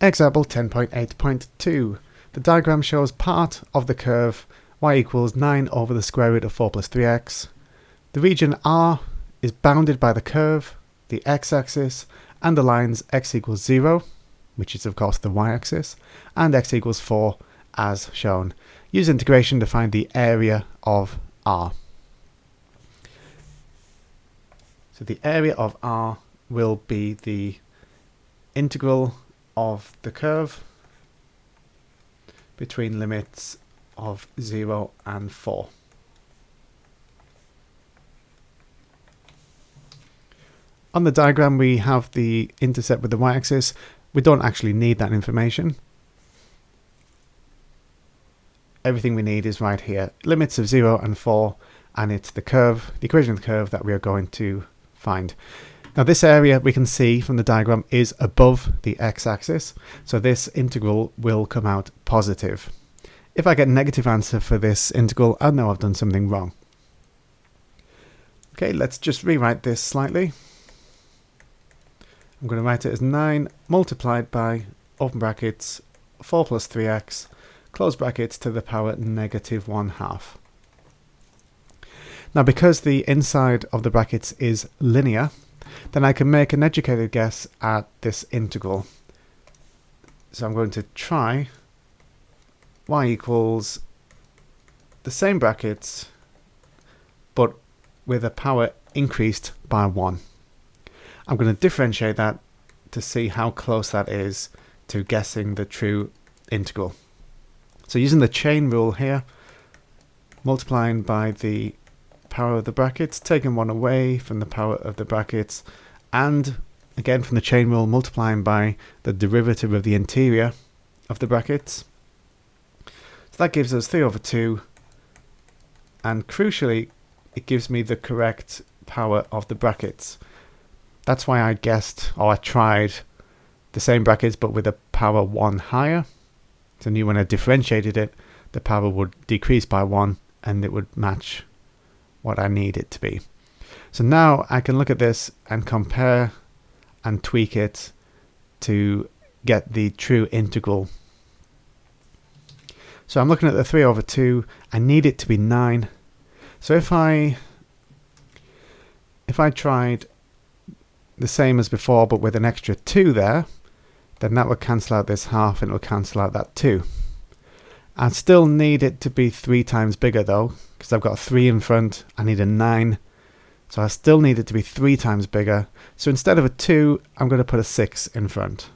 Example 10.8.2. The diagram shows part of the curve y equals 9 over the square root of 4 plus 3x. The region R is bounded by the curve, the x-axis, and the lines x equals 0, which is of course the y-axis, and x equals 4 as shown. Use integration to find the area of R. So the area of R will be the integral of the curve between limits of 0 and 4. On the diagram we have the intercept with the y-axis. We don't actually need that information. Everything we need is right here. Limits of 0 and 4, and it's the curve, the equation of the curve that we are going to find. Now this area we can see from the diagram is above the x-axis, so this integral will come out positive. If I get a negative answer for this integral, I know I've done something wrong. Okay, let's just rewrite this slightly. I'm going to write it as 9 multiplied by, open brackets, 4 plus 3x, close brackets, to the power negative 1/2. Now because the inside of the brackets is linear, then I can make an educated guess at this integral. So I'm going to try y equals the same brackets but with a power increased by 1. I'm going to differentiate that to see how close that is to guessing the true integral. So using the chain rule here, multiplying by the power of the brackets, taking 1 away from the power of the brackets, and again from the chain rule multiplying by the derivative of the interior of the brackets. So that gives us 3 over 2, and crucially it gives me the correct power of the brackets. That's why I guessed, or I tried, the same brackets but with a power 1 higher. So I knew when I differentiated it, the power would decrease by 1 and it would match what I need it to be. So now I can look at this and compare and tweak it to get the true integral. So I'm looking at the 3 over 2. I need it to be 9. So if I tried the same as before but with an extra 2 there, then that would cancel out this half and it would cancel out that 2. I still need it to be 3 times bigger though, because I've got a 3 in front. I need a 9, so I still need it to be 3 times bigger. So instead of a 2, I'm going to put a 6 in front.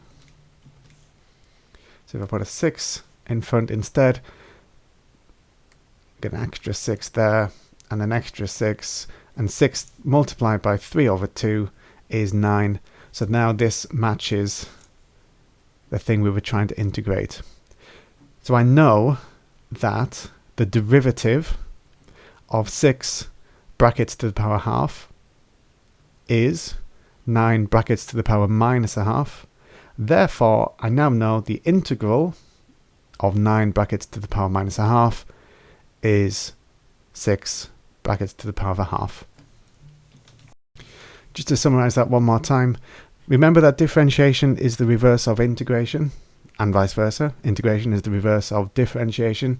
So if I put a 6 in front instead, get an extra 6 there and an extra 6, and 6 multiplied by 3 over 2 is 9. So now this matches the thing we were trying to integrate. So I know that the derivative of 6 brackets to the power half is 9 brackets to the power minus a half. Therefore, I now know the integral of 9 brackets to the power minus a half is 6 brackets to the power of a half. Just to summarize that one more time, remember that differentiation is the reverse of integration, and vice versa. Integration is the reverse of differentiation.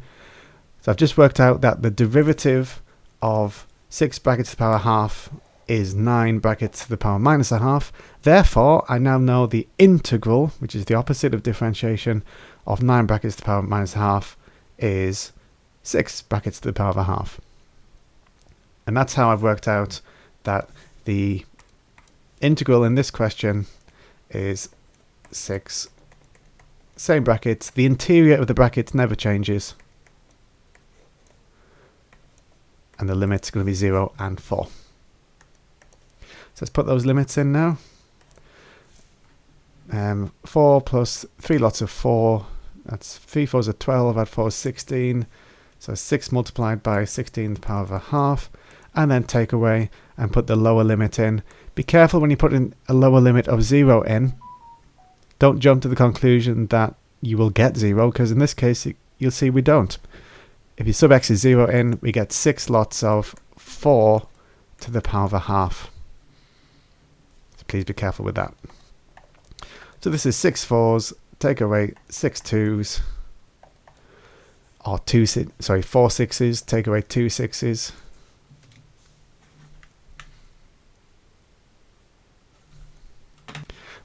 So I've just worked out that the derivative of 6 brackets to the power half is 9 brackets to the power minus a half. Therefore, I now know the integral, which is the opposite of differentiation, of 9 brackets to the power minus a half is 6 brackets to the power of a half. And that's how I've worked out that the integral in this question is 6. Same brackets. The interior of the brackets never changes. And the limit's going to be 0 and 4. So let's put those limits in now. 4 plus 3 lots of 4. That's 3 fours are 12, add 4 is 16. So 6 multiplied by 16 to the power of a half. And then take away and put the lower limit in. Be careful when you put in a lower limit of 0 in. Don't jump to the conclusion that you will get 0, because in this case you'll see we don't. If you sub x is 0 in, we get 6 lots of 4 to the power of a half. So please be careful with that. So this is 6 fours take away 6 2s, or 4 6s, take away 2 6s.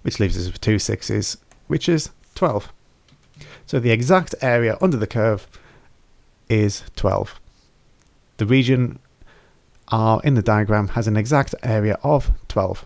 Which leaves us with 2 6s, which is 12. So the exact area under the curve is 12. The region R in the diagram has an exact area of 12.